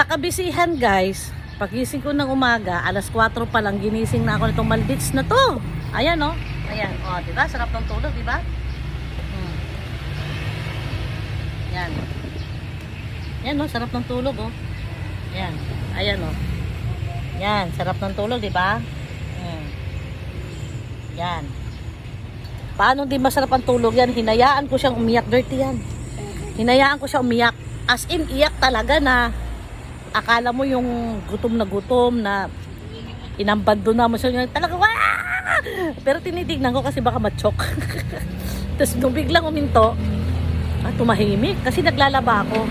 Sa kabisihan guys, pagising ko ng umaga, alas 4 pa lang, ginising na ako nitong Maldives na to. Ayan oh. Ayan. Oh, diba? Sarap ng tulog, diba? Yan. Yan oh, sarap ng tulog oh. Yan. Ayan oh. Yan, sarap ng tulog, diba? Yan. Paano di masarap ang tulog yan? Hinayaan ko siyang umiyak. Dirty yan. Hinayaan ko siya umiyak. As in, iyak talaga na akala mo yung gutom na inambando na mo siya. Talaga, wah! Pero tinitignan ko kasi baka ma-choke. Tapos nung biglang uminto, tumahimik kasi naglalaba ako.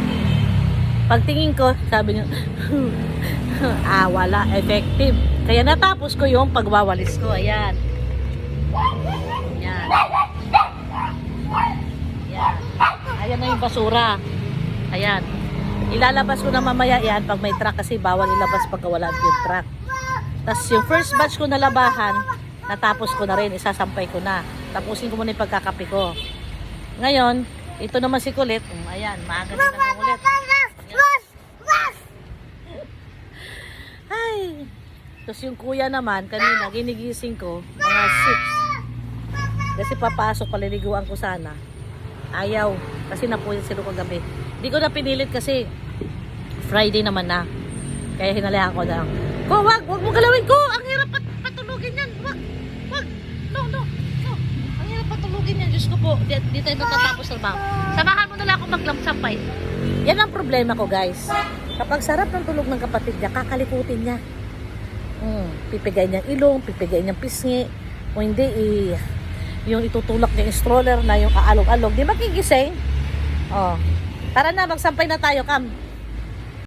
Pagtingin ko, sabi niya, wala, effective. Kaya natapos ko yung pagwawalis ko. Ayan. Yan. Yan. Ayan na yung basura. Ayan. Ilalabas ko na mamaya yan pag may truck kasi bawal ilabas pagka wala yung truck. Tapos yung first batch ko na labahan, natapos ko na rin, isasampay ko na. Tapusin ko muna yung pagkakape ko. Ngayon, ito naman si Kulit. Ayan, maaga na ng ulit. Ay. Tapos yung kuya naman, kanina, ginigising ko, mga 6. Kasi papasok, paliliguan ko sana. Ayaw. Kasi napuyat sila kagabi. Hindi ko na pinilit kasi Friday naman na. Kaya hinalayan ko na. Wag mo galawin ko. Ang hirap patulugin yan. Wag. No. Ang hirap patulugin yan. Diyos ko po. Di tayo natatapos na ba? Samahan mo na lang ako maglamsampay. Yan ang problema ko guys. Kapag sarap ng tulog ng kapatid niya, kakalikutin niya. Pipigay niyang ilong, pipigay niyang pisngi. O hindi, yung itutulak niya yung stroller na yung kaalog-alog. Di ba kigising? Oh. Tara na, magsampay na tayo, Kam.